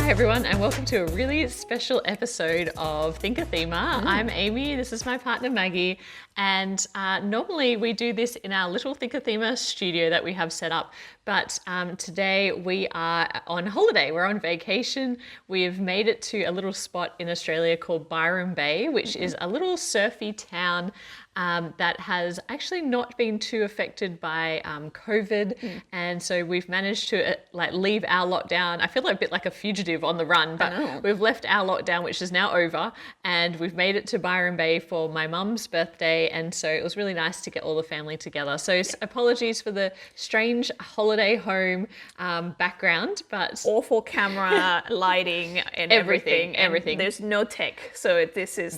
Hi everyone, and welcome to a really special episode of ThinkerThemer. I'm Amy, this is my partner Maggie, and normally we do this in our little ThinkerThemer studio that we have set up, but today we are on holiday, we're on vacation. We've made it to a little spot in Australia called Byron Bay, which is a little surfy town that has actually not been too affected by COVID. And so we've managed to leave our lockdown. I feel a bit like a fugitive on the run, but we've left our lockdown, which is now over, and we've made it to Byron Bay for my mum's birthday. And so it was really nice to get all the family together. So apologies for the strange holiday home background, but awful camera, lighting, and everything. And there's no tech, so this is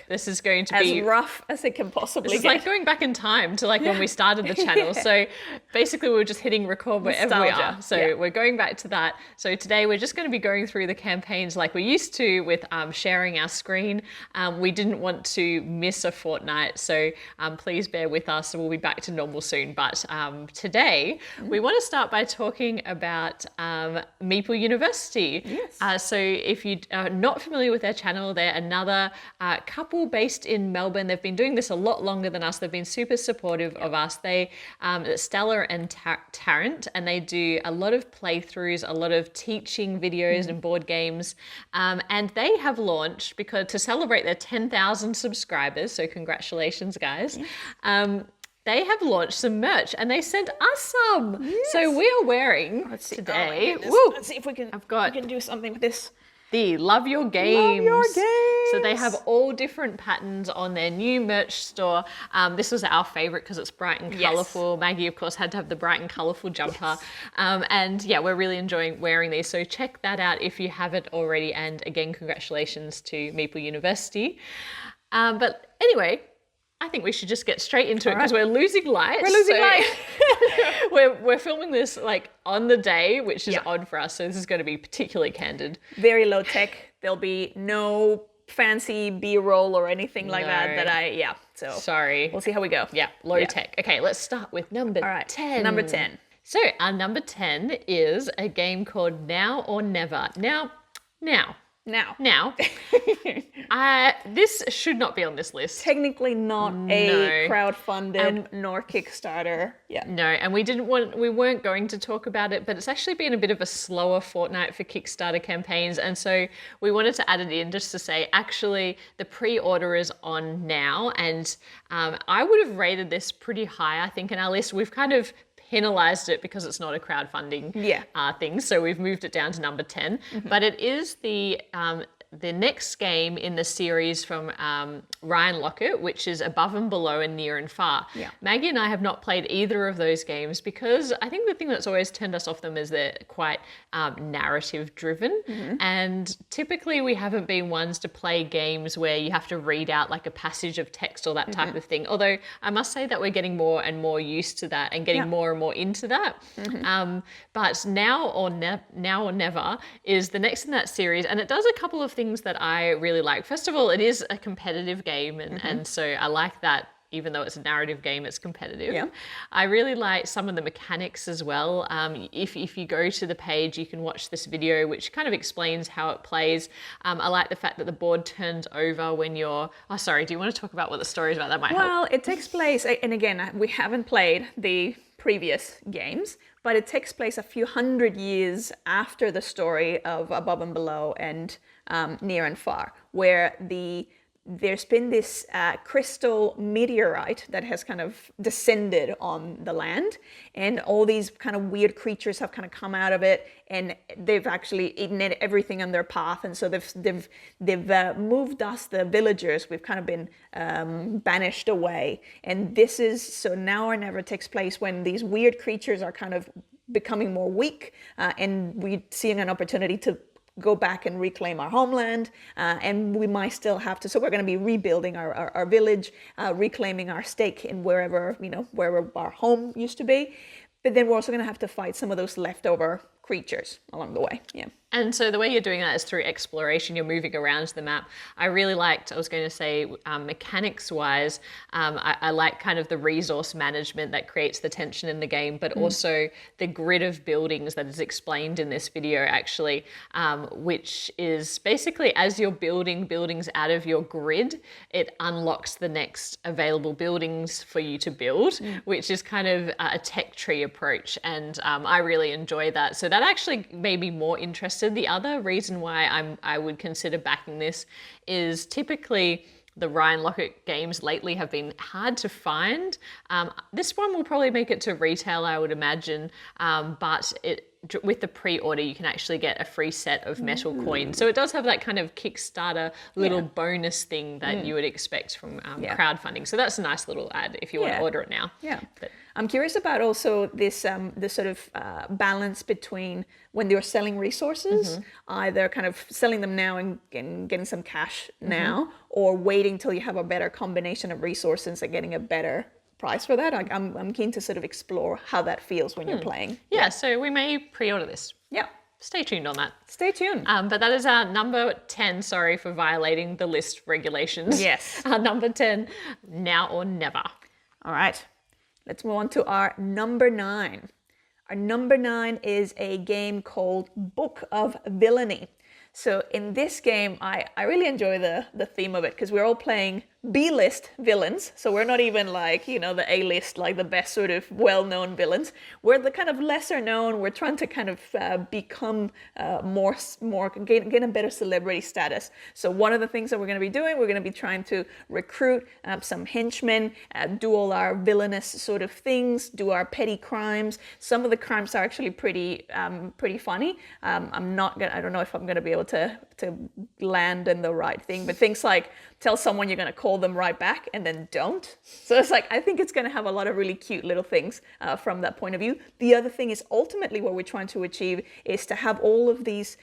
this is going to as be rough as it can possibly This is get. like going back in time to when we started the channel. So basically we were just hitting record wherever we are. So we're going back to that. So today we're just going to be going through the campaigns like we used to with sharing our screen. We didn't want to miss a fortnight, so please bear with us. We'll be back to normal soon. But today we want to start by talking about Meeple University. Yes. So if you are not familiar with their channel, they're another couple based in Melbourne. They've been doing this a lot longer than us. They've been super supportive of us. They, Stella and Tarrant, and they do a lot of playthroughs, a lot of teaching videos and board games. And they have launched, because to celebrate their 10,000 subscribers, so congratulations guys, they have launched some merch and they sent us some. Yes. So we are wearing today. Let's see if we can. I've got we can do something with this. the Love Your Games. Love Your Games. So they have all different patterns on their new merch store. This was our favorite because it's bright and colourful. Maggie, of course, had to have the bright and colourful jumper. And yeah, we're really enjoying wearing these. So check that out if you haven't already. And again, congratulations to Meeple University. But anyway, I think we should just get straight into it because we're losing light. We're losing light. we're filming this on the day, which is odd for us. So this is going to be particularly candid. Very low tech. There'll be no fancy B-roll or anything like that. So sorry. We'll see how we go. Yeah, low tech. Okay, let's start with number 10. Number 10. So our number 10 is a game called Now or Never. Now. This should not be on this list. Technically not a crowdfunded nor Kickstarter. No, and we weren't going to talk about it, but it's actually been a bit of a slower fortnight for Kickstarter campaigns, and so we wanted to add it in just to say actually the pre-order is on now, and I would have rated this pretty high. I think in our list we've kind of penalized it because it's not a crowdfunding thing, so we've moved it down to number 10. But it is the next game in the series from Ryan Lockett, which is Above and Below and Near and Far. Maggie and I have not played either of those games because I think the thing that's always turned us off them is they're quite narrative driven, and typically we haven't been ones to play games where you have to read out like a passage of text or that type of thing, although I must say that we're getting more and more used to that and getting more and more into that. But Now or Never is the next in that series, and it does a couple of things that I really like. First of all, it is a competitive game, and so I like that. Even though it's a narrative game, it's competitive. I really like some of the mechanics as well. If you go to the page, you can watch this video, which kind of explains how it plays. I like the fact that the board turns over when you're... Oh, sorry, do you want to talk about what the story is about? That might help. Well, it takes place, and again, we haven't played the previous games, but it takes place a few hundred years after the story of Above and Below and Near and Far, where there's been this crystal meteorite that has kind of descended on the land, and all these kind of weird creatures have kind of come out of it, and they've actually eaten everything on their path, and so they've moved us, the villagers. We've kind of been banished away, and this is so Now or Never takes place when these weird creatures are kind of becoming more weak, and we're seeing an opportunity to go back and reclaim our homeland, and we might still have to, so we're going to be rebuilding our village, reclaiming our stake in wherever our home used to be. But then we're also going to have to fight some of those leftover creatures along the way. Yeah. And so the way you're doing that is through exploration. You're moving around the map. I really liked, I was going to say, mechanics-wise, I like kind of the resource management that creates the tension in the game, but also the grid of buildings that is explained in this video, actually, which is basically as you're building buildings out of your grid, it unlocks the next available buildings for you to build, which is kind of a tech tree approach. And I really enjoy that. So that actually made me more interested. The other reason why I would consider backing this is typically the Ryan Lockett games lately have been hard to find. This one will probably make it to retail, I would imagine, but with the pre-order, you can actually get a free set of metal coins. So it does have that kind of Kickstarter little bonus thing that you would expect from crowdfunding. So that's a nice little ad if you want to order it now. Yeah. But I'm curious about also this sort of balance between when you're selling resources, either kind of selling them now and getting some cash now, or waiting till you have a better combination of resources and getting a better price for that. I'm keen to sort of explore how that feels when you're playing. Yeah, so we may pre-order this. Yeah. Stay tuned on that. Stay tuned. But that is our number 10. Sorry for violating the list regulations. Yes. Our number 10, Now or Never. All right. Let's move on to our number 9. Our number 9 is a game called Book of Villainy. So in this game, I really enjoy the theme of it because we're all playing B-list villains. So we're not even like, the A-list, like the best sort of well-known villains. We're the kind of lesser known. We're trying to kind of become gain a better celebrity status. So one of the things that we're going to be doing, we're going to be trying to recruit some henchmen, do all our villainous sort of things, do our petty crimes. Some of the crimes are actually pretty funny. I don't know if I'm going to be able to land in the right thing, but things like tell someone you're going to call them right back and then don't. So it's like, I think it's going to have a lot of really cute little things from that point of view. The other thing is ultimately what we're trying to achieve is to have all of these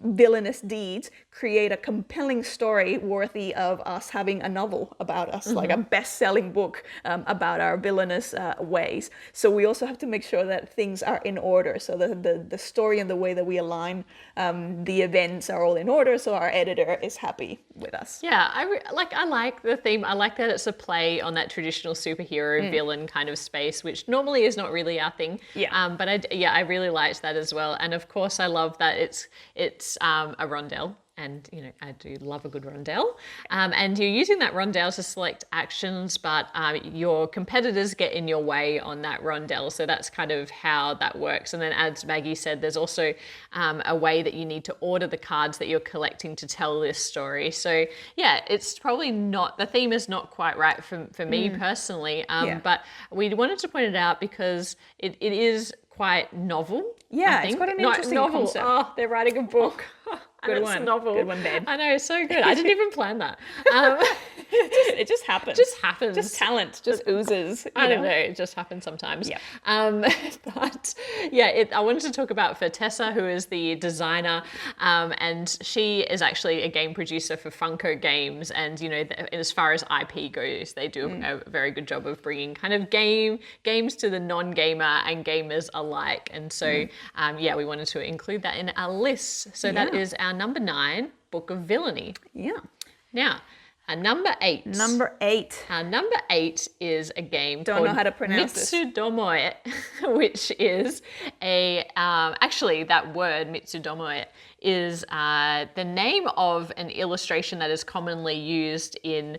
villainous deeds create a compelling story worthy of us having a novel about us, like a best-selling book about our villainous ways. So we also have to make sure that things are in order. So the story and the way that we align the events are all in order, so our editor is happy with us. Yeah, I like the theme. I like that it's a play on that traditional superhero villain kind of space, which normally is not really our thing. Yeah. But I really liked that as well. And of course, I love that it's a rondelle. And, I do love a good rondelle. And you're using that rondelle to select actions, but your competitors get in your way on that rondelle. So that's kind of how that works. And then as Maggie said, there's also a way that you need to order the cards that you're collecting to tell this story. So yeah, it's probably not, the theme is not quite right for me personally. But we wanted to point it out because it is quite novel. Yeah, it's quite an interesting concept. Oh, they're writing a book. Good one. Novel. Good one, babe. I know, so good. I didn't even plan that. It just happens. Just happens. Just talent. Just oozes. I don't know. It just happens sometimes. Yeah. But yeah, I wanted to talk about for Tessa, who is the designer, and she is actually a game producer for Funko Games. And as far as IP goes, they do a very good job of bringing kind of games to the non-gamer and gamers alike. And so we wanted to include that in our list. So that is our number 9, Book of Villainy. Yeah. Now, our number 8. Our number 8 is a game called know how to pronounce Mitsudomoe, which is actually that word Mitsudomoe is the name of an illustration that is commonly used in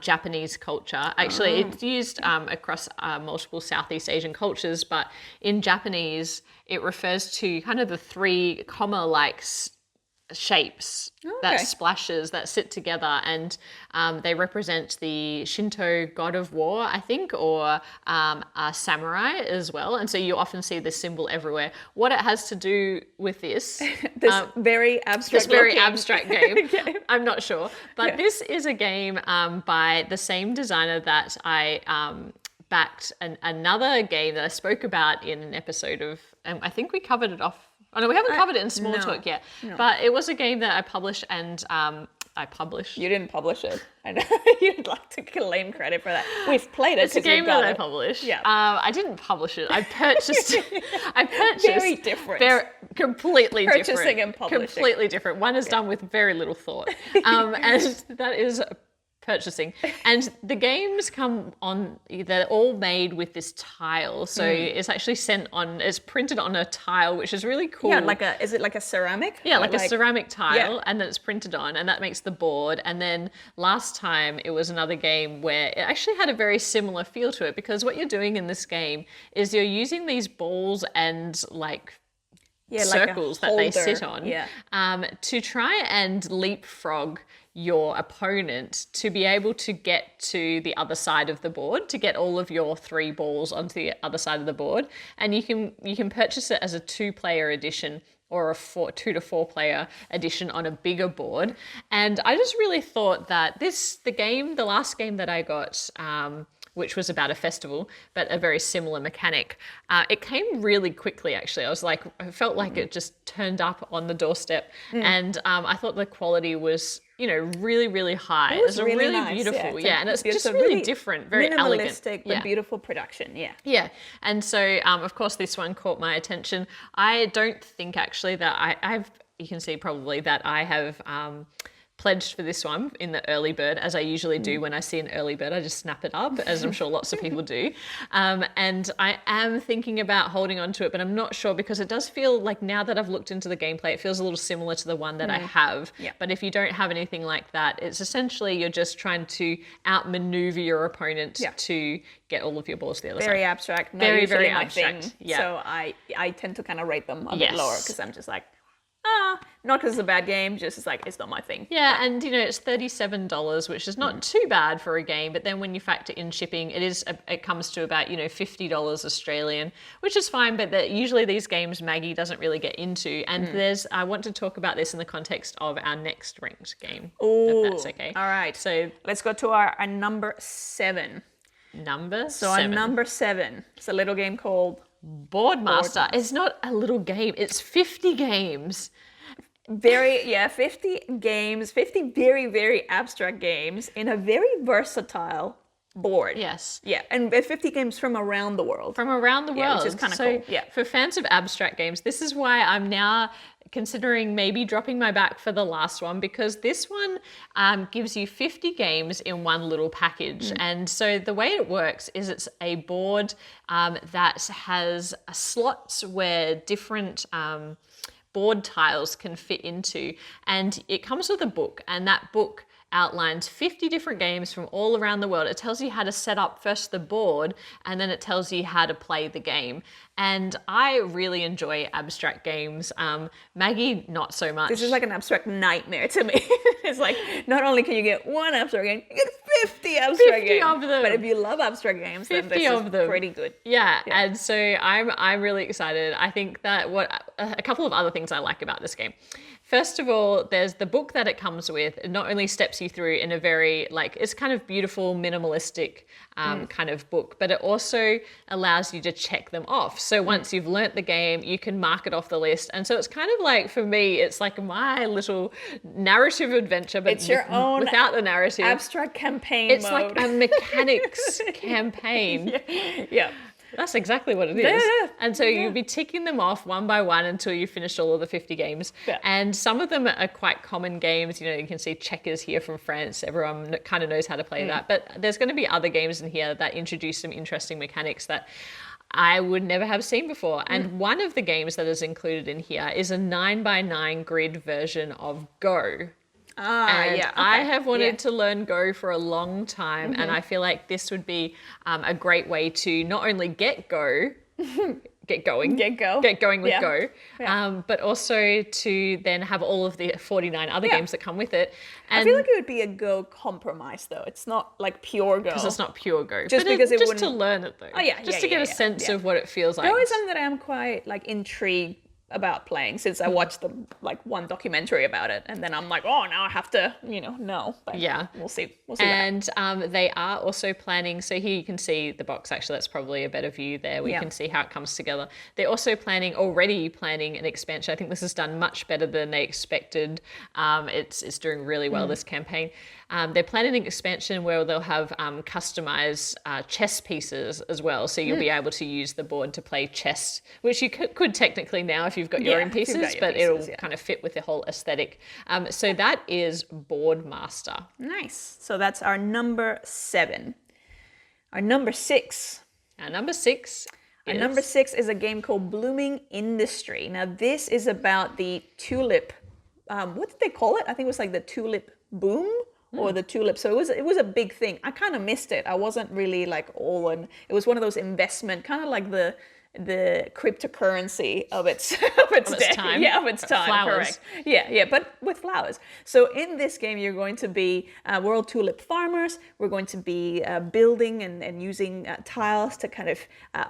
Japanese culture. Actually, it's used across multiple Southeast Asian cultures, but in Japanese, it refers to kind of the 3 comma-like shapes, that splashes that sit together, and they represent the Shinto god of war, I think, or a samurai as well. And so you often see this symbol everywhere. What it has to do with this very abstract game, I'm not sure, but this is a game by the same designer that I backed another game that I spoke about in an episode of, I think we covered it off. Oh no, we haven't covered it in Small Talk yet, but it was a game that I published and I published. You didn't publish it. I know you'd like to claim credit for that. We've played it. It's a game that I published. Yeah. I didn't publish it. I purchased. Very different. They're completely different. Purchasing and publishing. Completely different. One is done with very little thought, and that is purchasing. And the games come on, they're all made with this tile. So it's actually it's printed on a tile, which is really cool. Yeah, is it like a ceramic? Yeah, like a ceramic tile, and then it's printed on, and that makes the board. And then last time it was another game where it actually had a very similar feel to it, because what you're doing in this game is you're using these balls and like circles that they sit on to try and leapfrog your opponent to be able to get to the other side of the board, to get all of your 3 balls onto the other side of the board. And you can purchase it as a 2-player edition or a 2 to 4 player edition on a bigger board. And I just really thought that the last game that I got, which was about a festival, but a very similar mechanic. It came really quickly, actually. I felt like it just turned up on the doorstep. And I thought the quality was, really, really high. It was really really nice, beautiful. yeah. And it's just really different, very elegant. Minimalistic, but beautiful production, Yeah, and so, of course, this one caught my attention. I don't think, actually, that you can see probably that I have pledged for this one in the early bird, as I usually do when I see an early bird. I just snap it up, as I'm sure lots of people do. And I am thinking about holding on to it, but I'm not sure, because it does feel like, now that I've looked into the gameplay, it feels a little similar to the one that I have. Yeah. But if you don't have anything like that, it's essentially you're just trying to outmaneuver your opponent to get all of your balls to the other side. Very abstract. Not Very, usually very my abstract. thing. Yeah. So I tend to kind of rate them a bit lower, because I'm just like, not because it's a bad game, just it's not my thing. Yeah, and it's $37, which is not too bad for a game. But then when you factor in shipping, it comes to about $50 Australian, which is fine. But usually these games Maggie doesn't really get into. And I want to talk about this in the context of our next ranked game. Oh, if that's okay. All right. So let's go to our number 7. So our number 7, it's a little game called Boardmaster. It's not a little game. It's 50 games. 50 games, 50 very, very abstract games in a very versatile board. Yes. Yeah, and 50 games from around the world. From around the world. Which is kind of cool. Yeah. For fans of abstract games, this is why I'm now considering maybe dropping my back for the last one, because this one gives you 50 games in one little package. And so the way it works is it's a board that has slots where different board tiles can fit into, and it comes with a book, and that book outlines 50 different games from all around the world. It tells you how to set up first the board, and then it tells you how to play the game. And I really enjoy abstract games. Maggie, not so much. This is like an abstract nightmare to me. It's like, not only can you get one abstract game, you get 50 abstract games. 50 of them. But if you love abstract games, then this is pretty good. Yeah, and so I'm really excited. I think that a couple of other things I like about this game. First of all, there's the book that it comes with. It not only steps you through in a very, it's kind of beautiful, minimalistic kind of book, but it also allows you to check them off. So once you've learnt the game, you can mark it off the list. And so it's kind of like, for me, it's like my little narrative adventure, but it's your own without the narrative. Abstract campaign It's mode. like a mechanics campaign. Yeah. That's exactly what it is. Yeah. And so you'll be ticking them off one by one until you finish all of the 50 games. Yeah. And some of them are quite common games. You can see checkers here from France. Everyone kind of knows how to play that. But there's going to be other games in here that introduce some interesting mechanics that I would never have seen before. And one of the games that is included in here is a 9x9 grid version of Go. Okay. I have wanted to learn Go for a long time, and I feel like this would be a great way to not only get going with Go, but also to then have all of the 49 other games that come with it. And I feel like it would be a Go compromise, though. It's not like pure Go. because it's not pure Go, Just but because it just wouldn't... to learn it though. Oh yeah, just to get a sense of what it feels like. Go is something that I'm quite intrigued about playing since I watched one documentary about it, and then I'm like, oh, now I have to, know. But Yeah. we'll see. And they are also planning, so here you can see the box, actually, that's probably a better view there. We can see how it comes together. They're also already planning an expansion. I think this is done much better than they expected. It's doing really well, this campaign. They're planning an expansion where they'll have customized chess pieces as well. So you'll be able to use the board to play chess, which you could technically now if you've got your own pieces, but it'll kind of fit with the whole aesthetic. So that is Boardmaster. Nice. So that's our number 7. Our number 6. Our number 6 is a game called Blooming Industry. Now this is about the tulip. What did they call it? I think it was like the tulip boom. Or the tulip. So it was a big thing. I kind of missed it. I wasn't really like all in. It was one of those investment, kind of like the cryptocurrency of its day. time. Yeah, of its time. Flowers. Correct. Yeah, but with flowers. So in this game, you're going to be world tulip farmers. We're going to be building and using tiles to kind of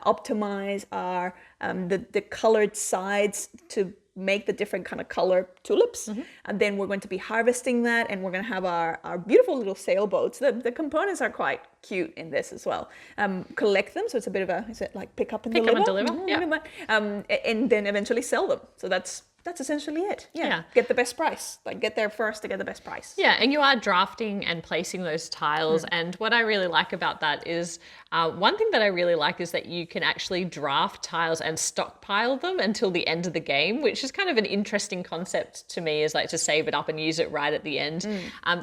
optimize our the colored sides to make the different kind of color tulips. And then we're going to be harvesting that, and we're going to have our beautiful little sailboats. The components are quite cute in this as well. Collect them, so it's a bit of is it like pick up and deliver? Yeah. And then eventually sell them. So that's essentially it. Yeah. Get the best price. Like get there first to get the best price. Yeah, and you are drafting and placing those tiles. And what I really like about that is one thing that I really like is that you can actually draft tiles and stockpile them until the end of the game, which is kind of an interesting concept to me, is like to save it up and use it right at the end.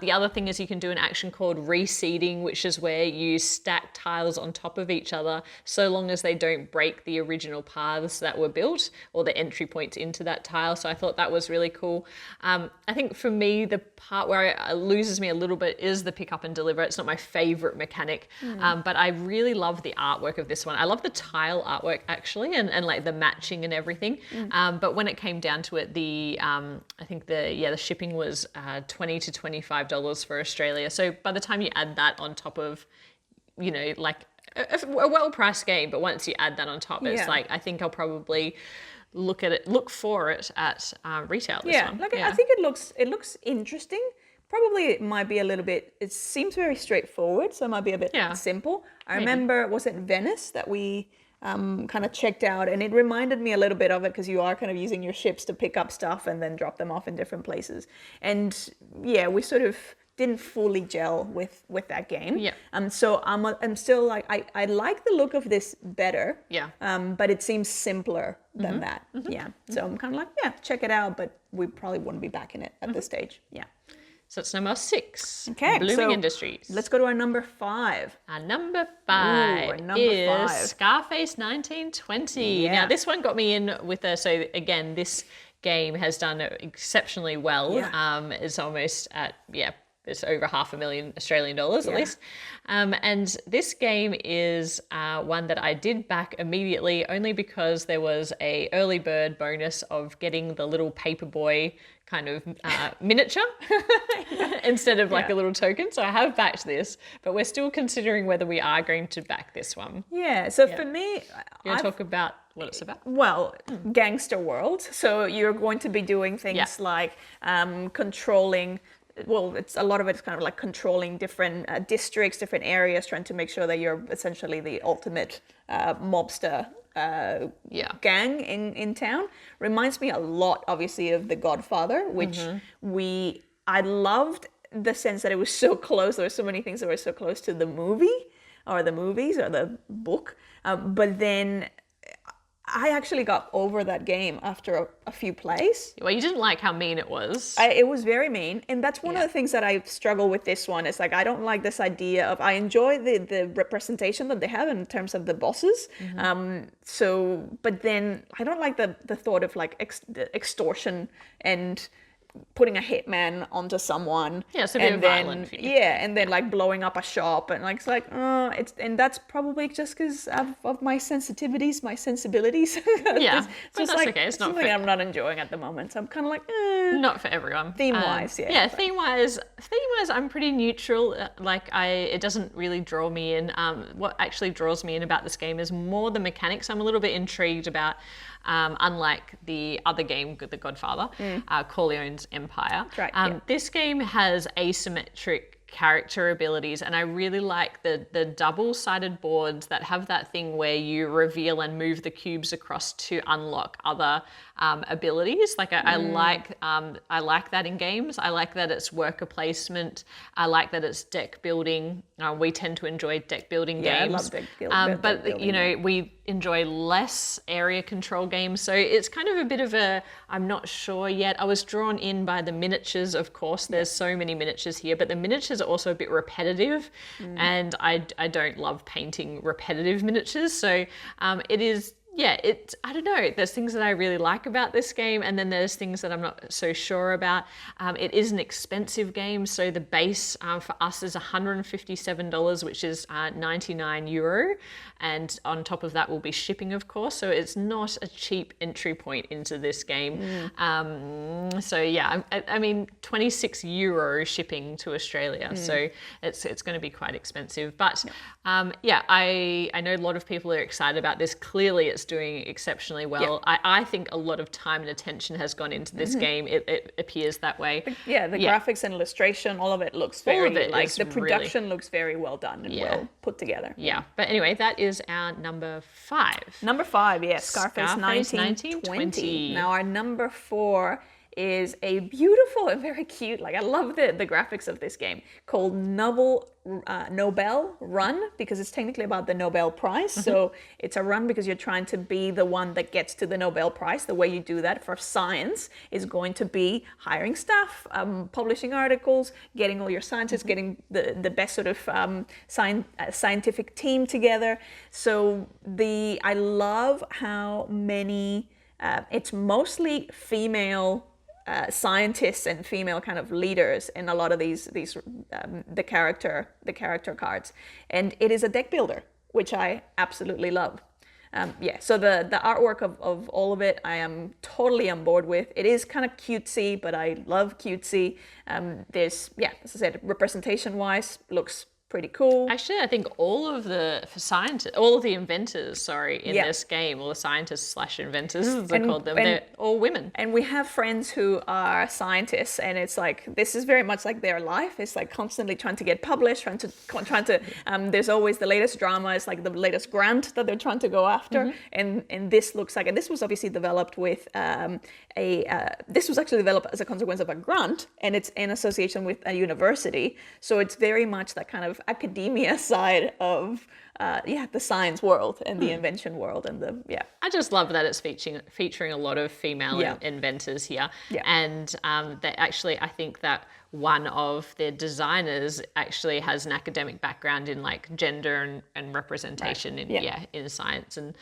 The other thing is you can do an action called reseeding, which is where you stack tiles on top of each other so long as they don't break the original paths that were built or the entry points into that tile. So I thought that was really cool. I think for me, the part where it loses me a little bit is the pick up and deliver. It's not my favorite mechanic, but I really love the artwork of this one. I love the tile artwork actually, and like the matching and everything. But when it came down to it, I think the shipping was $20 to $25 for Australia. So by the time you add that on top of, like a well-priced game, but once you add that on top, it's like, I think I'll probably look for it at retail. I think it looks interesting. Probably it might be a little bit, it seems very straightforward, so it might be a bit simple. I remember, was it Venice that we kind of checked out, and it reminded me a little bit of it because you are kind of using your ships to pick up stuff and then drop them off in different places. And yeah, we sort of didn't fully gel with that game. So I'm still like, I like the look of this better. But it seems simpler than that. So I'm kind of like, check it out, but we probably wouldn't be back in it at this stage. So it's number 6. Okay. Blooming Industries. Let's go to our number 5. Our number 5 is Scarface 1920. Now this one got me in with so again, this game has done exceptionally well. It's almost at, it's over $500,000 Australian dollars at least. And this game is one that I did back immediately only because there was a early bird bonus of getting the little paperboy kind of miniature instead of like a little token. So I have backed this, but we're still considering whether we are going to back this one. So for me, you want to talk about what it's about? Well, gangster world. So you're going to be doing things like controlling. Well, it's a lot of it's kind of like controlling different districts, different areas, trying to make sure that you're essentially the ultimate mobster gang in town. Reminds me a lot, obviously, of The Godfather, which I loved the sense that it was so close. There were so many things that were so close to the movie or the movies or the book, but then I actually got over that game after a few plays. Well, you didn't like how mean it was. It was very mean. And that's one of the things that I struggle with this one. It's like, I don't like this idea of, I enjoy the representation that they have in terms of the bosses. But then I don't like the thought of like extortion and putting a hitman onto someone. Yeah, so a bit and violent then for you. and then like blowing up a shop, and like it's like and that's probably just because of my sensitivities, my sensibilities. Yeah, but just that's like okay. It's not something for, I'm not enjoying at the moment. So I'm kind of like not for everyone. Theme-wise, yeah. Yeah, theme-wise, I'm pretty neutral. Like it doesn't really draw me in. What actually draws me in about this game is more the mechanics. I'm a little bit intrigued about. Unlike the other game, The Godfather, Corleone's Empire. That's right, yeah. This game has asymmetric character abilities, and I really like the double-sided boards that have that thing where you reveal and move the cubes across to unlock other abilities. Like I like that in games. I like that it's worker placement. I like that it's deck building. We tend to enjoy deck building games. I love deck building. But you know, we enjoy less area control games. So it's kind of a bit of a, I'm not sure yet. I was drawn in by the miniatures, of course. There's so many miniatures here, but the miniatures are also a bit repetitive, and I don't love painting repetitive miniatures. So it is. Yeah, I don't know. There's things that I really like about this game, and then there's things that I'm not so sure about. It is an expensive game, so the base for us is $157, which is €99, and on top of that will be shipping, of course. So it's not a cheap entry point into this game. So yeah, I mean, €26 shipping to Australia, so it's going to be quite expensive. But yeah, I know a lot of people are excited about this. Clearly, it's doing exceptionally well. Yeah. I think a lot of time and attention has gone into this game. It appears that way. Yeah, the graphics and illustration, all of it looks very, like the production really, looks very well done and well put together. Yeah, but anyway, that is our number 5. Number 5, yeah, Scarface 1920. 1920. Now our number 4 is a beautiful and very cute, like I love the graphics of this game, called Nobel Run, because it's technically about the Nobel Prize. So it's a run because you're trying to be the one that gets to the Nobel Prize. The way you do that for science is going to be hiring staff, publishing articles, getting all your scientists, getting the best sort of scientific team together. So I love how many, it's mostly female scientists and female kind of leaders in a lot of these the character cards, and it is a deck builder, which I absolutely love. So the artwork of all of it, I am totally on board with. It is kind of cutesy, but I love cutesy. There's, as I said, representation wise, looks pretty cool. Actually, I think all of the inventors, in this game, all the scientists / inventors, as I called them, they're all women. And we have friends who are scientists, and it's like, this is very much like their life. It's like constantly trying to get published, trying to there's always the latest drama. It's like the latest grant that they're trying to go after. And this looks like, and this was obviously developed with this was actually developed as a consequence of a grant, and it's in association with a university. So it's very much that kind of academia side of the science world and the invention world, and I just love that it's featuring a lot of female inventors here. And they actually, I think that one of their designers actually has an academic background in like gender and representation in science, and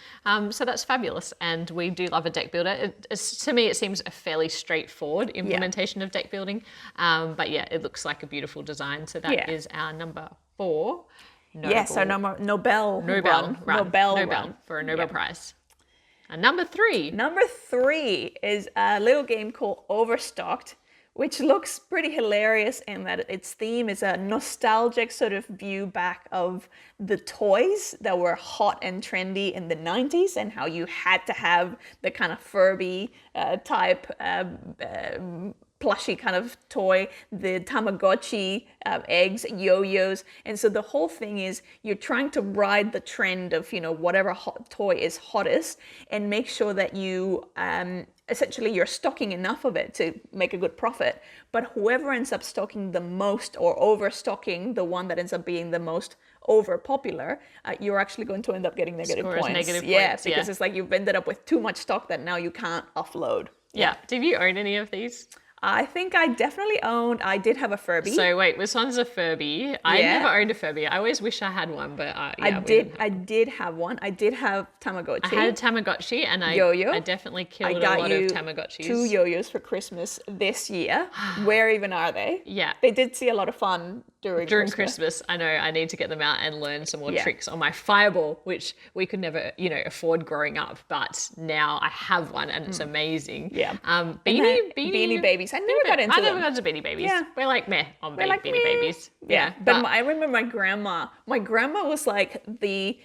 so that's fabulous. And we do love a deck builder. To me, it seems a fairly straightforward implementation of deck building, but it looks like a beautiful design. So that is our number 4. Yes, our Nobel run for a Nobel Prize. And number 3. Number 3 is a little game called Overstocked, which looks pretty hilarious in that its theme is a nostalgic sort of view back of the toys that were hot and trendy in the 90s, and how you had to have the kind of Furby type plushy kind of toy, the Tamagotchi, eggs, yo-yos. And so the whole thing is you're trying to ride the trend of, whatever toy is hottest, and make sure that you essentially you're stocking enough of it to make a good profit. But whoever ends up stocking the most, or overstocking, the one that ends up being the most over popular, you're actually going to end up getting negative points. Because it's like you've ended up with too much stock that now you can't offload. Yeah. Do you own any of these? I think I definitely owned. I did have a Furby. So wait, this one's a Furby. I Yeah. never owned a Furby. I always wish I had one, but I we didn't have I did have one. I did have Tamagotchi. I had a Tamagotchi, and Yo-yo. I definitely killed I a got lot you of Tamagotchis. 2 yo-yos for Christmas this year. Where even are they? Yeah. They did see a lot of fun during Christmas. I know I need to get them out and learn some more Yeah. tricks on my Fireball, which we could never, afford growing up, but now I have one and it's amazing. Yeah. Beanie Babies. I never got into I never them. got into Beanie Babies. Yeah. We're like meh on like, Beanie meh. Babies. Yeah, but I remember my grandma. My grandma was like the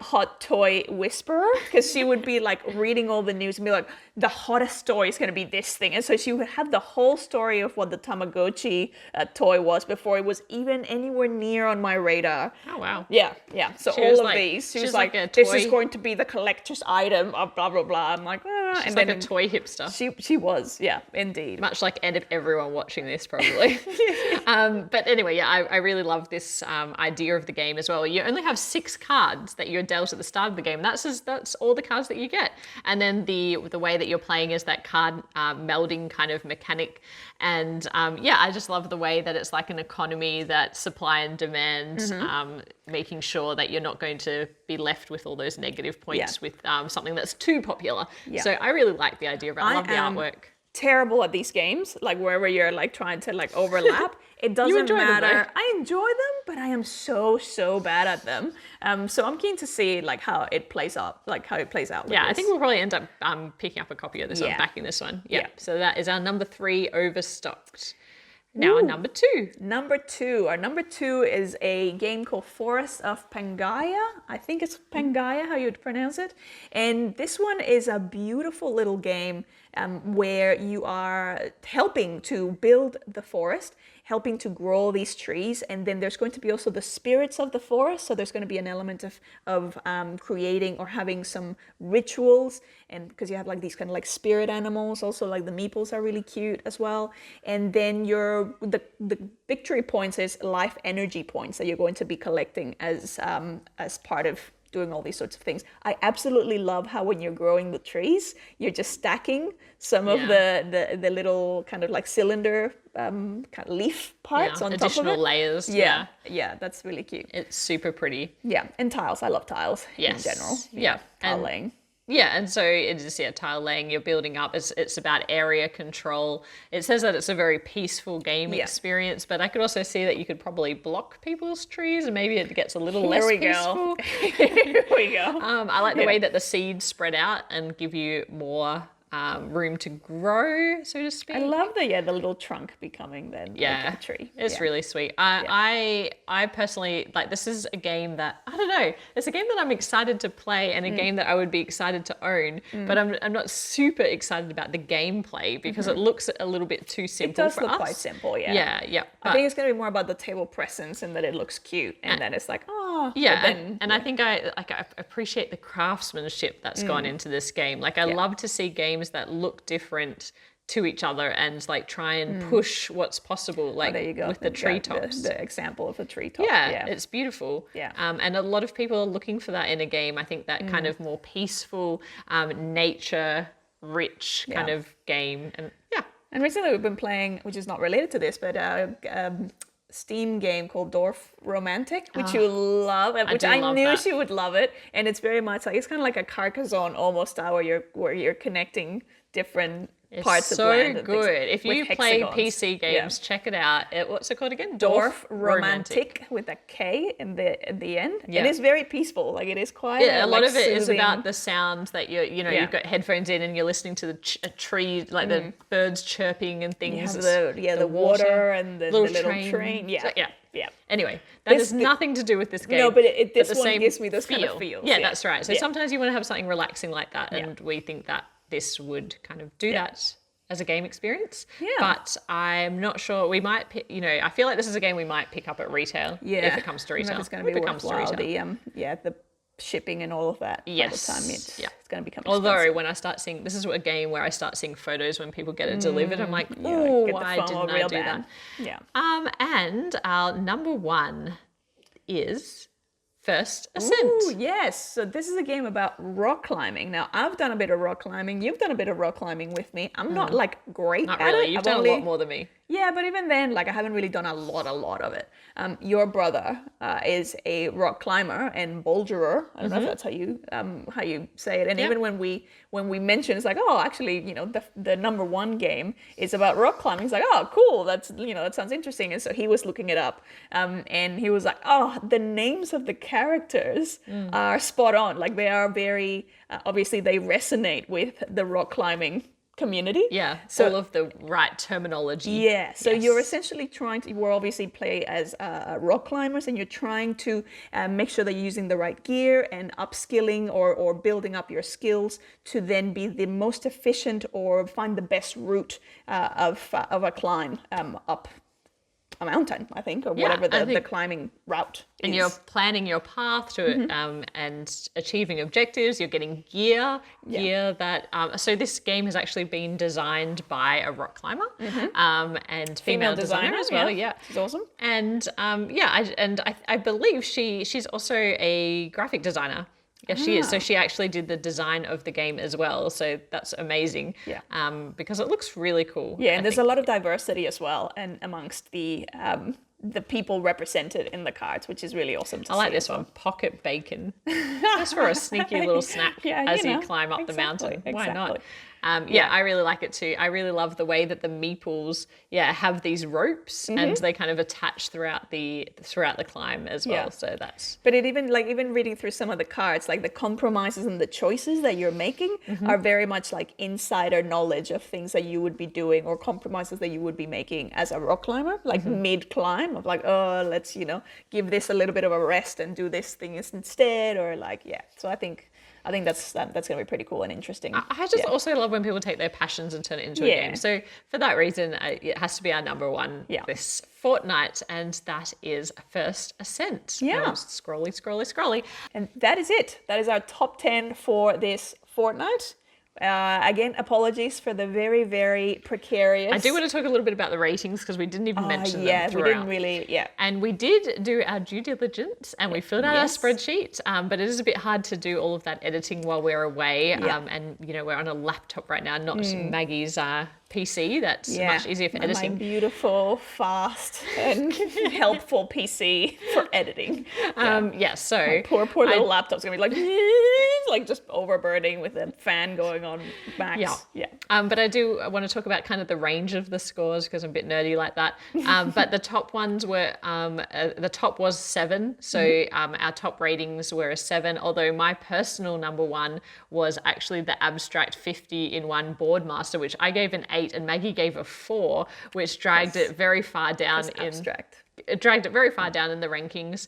hot toy whisperer, because she would be like reading all the news and be like, the hottest story is going to be this thing. And so she would have the whole story of what the Tamagotchi toy was before it was even anywhere near on my radar. Oh, wow. Yeah. So She all was of like- these, she she's was like like, a this is toy- going to be the collector's item of blah, blah, blah. I'm like, ah. She's And like then a toy hipster. she was, yeah, indeed. Much like everyone watching this, probably. But anyway, yeah, I really love this idea of the game as well. You only have 6 cards that you're dealt at the start of the game. That's all the cards that you get. And then the way that you're playing is that card melding kind of mechanic. And I just love the way that it's like an economy, that supply and demand, making sure that you're not going to be left with all those negative points with something that's too popular. Yeah. So I really like the idea of it. I love the artwork. Terrible at these games, like wherever you're like trying to like overlap. It doesn't enjoy them, matter. though. I enjoy them, but I am so bad at them. So I'm keen to see like how it plays out. With Yeah, I this. think we'll probably end up picking up a copy of this one, Yeah. backing this one. Yeah. Yeah. So that is our number 3 overstocked. Now our number 2. Our number two is a game called Forest of Pangaia. I think it's Pangaia, how you would pronounce it. And this one is a beautiful little game where you are helping to build the forest, helping to grow these trees, and then there's going to be also the spirits of the forest. So there's going to be an element of creating or having some rituals, and because you have like these kind of like spirit animals, also like the meeples are really cute as well. And then the victory points is life energy points that you're going to be collecting as part of doing all these sorts of things. I absolutely love how when you're growing the trees, you're just stacking some of the little kind of like cylinder kind of leaf parts on top of it. Additional layers. Yeah, that's really cute. It's super pretty. Yeah, and tiles. I love tiles in general. Yeah. Tile And- laying. Yeah, and so it is tile laying, you're building up. It's about area control. It says that it's a very peaceful game experience, but I could also see that you could probably block people's trees and maybe it gets a little less peaceful. Here we go. I like the way that the seeds spread out and give you more room to grow, so to speak. I love the little trunk becoming then like a tree. It's really sweet. I personally, like, this is a game that, I don't know, it's a game that I'm excited to play and a game that I would be excited to own, but I'm not super excited about the gameplay because it looks a little bit too simple It does for look us. quite simple, yeah. Yeah. I think it's going to be more about the table presence and that it looks cute, and then it's like, oh. Yeah, but then, and I think I appreciate the craftsmanship that's gone into this game. Like, I love to see games that look different to each other and like try and push what's possible, like there you go. with the treetops. The example of a treetop. Yeah, it's beautiful. Yeah. And a lot of people are looking for that in a game. I think that kind of more peaceful, nature-rich kind of game. And And recently we've been playing, which is not related to this, but Steam game called Dwarf Romantic, which you love, which do I love knew that. she would love it. And it's very much like, it's kind of like a Carcassonne almost style where you're connecting different parts so of land. And things good. If you with play hexagons. PC games, check it out. What's it called again? Dwarf Romantic with a K in the end. Yeah. It is very peaceful. Like it is quite. Yeah, a lot like, of it is soothing. about the sound that you've got headphones in and you're listening to the tree, like the birds chirping and You things. have the water and the little train. Yeah. So, yeah. Yeah. Anyway, that has This- nothing to do with this game. No, but this the one same gives me those kind of feels. Yeah, that's right. So Yeah. sometimes you want to have something relaxing like that, and we think that this would kind of do that as a game experience. Yeah. But I'm not sure. We might, I feel like this is a game we might pick up at retail if it comes to I don't know retail. if it's going to be If it comes to worthwhile. retail. The shipping and all of that. Yes. By the time it's going to become Although expensive. when I start seeing, this is a game where I start seeing photos when people get it delivered. I'm like, Get oh, the why FOMO didn't I real do bad. that? Yeah. And our number 1 is First Ascent. Ooh, yes. So this is a game about rock climbing. Now, I've done a bit of rock climbing. You've done a bit of rock climbing with me. I'm not like great Not at really. it. You've I've done only- a lot more than me. Yeah, but even then, like I haven't really done a lot of it. Your brother is a rock climber and boulderer. I don't know if that's how you say it. And even when we mention, it's like, oh, actually, the number one game is about rock climbing. It's like, oh, cool. That's that sounds interesting. And so he was looking it up, and he was like, oh, the names of the characters are spot on. Like they are very obviously they resonate with the rock climbing community. Yeah, so all of the right terminology. Yeah, so Yes. you're essentially we're obviously play as rock climbers, and you're trying to make sure that you're using the right gear and upskilling or building up your skills to then be the most efficient or find the best route of a climb up a mountain, I think, or whatever the climbing route is. And you're planning your path to and achieving objectives. You're getting gear that. So this game has actually been designed by a rock climber and female designer as well. Yeah, she's awesome. And I believe she's also a graphic designer. Yeah, she is. So she actually did the design of the game as well. So that's amazing. Yeah. Because it looks really cool. Yeah, and there's a lot of diversity as well, and amongst the people represented in the cards, which is really awesome to see. I like this one, pocket bacon. Just for a sneaky little snack as you climb up the mountain. Why not? I really like it too. I really love the way that the meeples, have these ropes and they kind of attach throughout the climb as well. Yeah. So that's. But it even reading through some of the cards, like the compromises and the choices that you're making are very much like insider knowledge of things that you would be doing or compromises that you would be making as a rock climber, like mid climb of like, oh, let's give this a little bit of a rest and do this thing instead, or like So I think that's going to be pretty cool and interesting. I just also love when people take their passions and turn it into a game. So for that reason, it has to be our number one this fortnight, and that is First Ascent. Yeah. Scrolly. And that is it. That is our top 10 for this fortnight. Again, apologies for the very, very precarious. I do want to talk a little bit about the ratings because we didn't even mention them throughout. We didn't really, And we did do our due diligence and we filled out our spreadsheet, but it is a bit hard to do all of that editing while we're away. And, we're on a laptop right now, not Maggie's PC. That's much easier for editing. My beautiful, fast, and helpful PC for editing. So my poor little laptop's gonna be like just overburning with a fan going on max. But I do want to talk about kind of the range of the scores because I'm a bit nerdy like that. But the top ones were the top was 7. So our top ratings were a 7. Although my personal number one was actually the Abstract 50-in-1 Boardmaster, which I gave an 8 and Maggie gave a 4, which dragged it very far down in Abstract. It dragged it very far down in the rankings.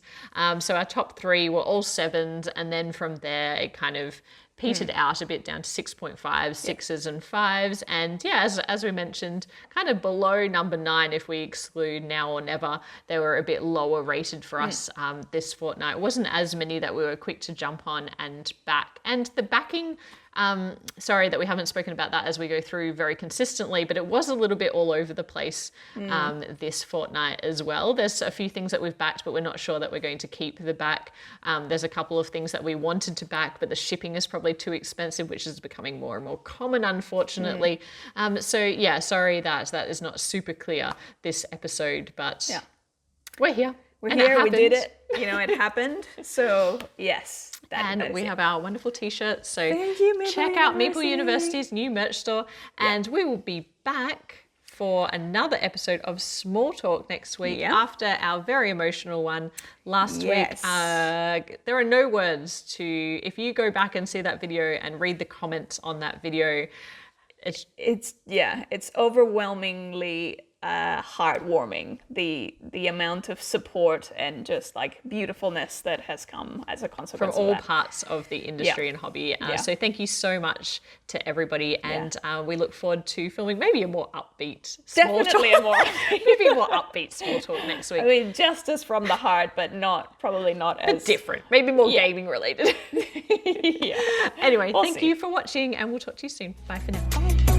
So our top 3 were all 7s, and then from there it kind of petered out a bit down to 6.5, 6s and 5s. And as we mentioned, kind of below number 9, if we exclude Now or Never, they were a bit lower rated for us this fortnight. It wasn't as many that we were quick to jump on and back. And the backing, sorry that we haven't spoken about that as we go through very consistently, but it was a little bit all over the place this fortnight as well. There's a few things that we've backed, but we're not sure that we're going to keep the back. There's a couple of things that we wanted to back, but the shipping is probably too expensive, which is becoming more and more common, unfortunately. Sorry that is not super clear this episode, but we're here. We're here, we did it. It happened. So, yes. And we have our wonderful t-shirts. So thank you, Meeple check out Meeple University. University's new merch store. And we will be back for another episode of Small Talk next week after our very emotional one last week. There are no words to, if you go back and see that video and read the comments on that video, it's overwhelmingly heartwarming, the amount of support and just like beautifulness that has come as a consequence from all of that. parts of the industry and hobby. So thank you so much to everybody, and we look forward to filming maybe a more upbeat small Definitely talk. Maybe a more upbeat Small Talk next week. I mean, just as from the heart, but probably not as different. Maybe more gaming related. yeah. Anyway, We'll thank see. you for watching, and we'll talk to you soon. Bye for now. Bye.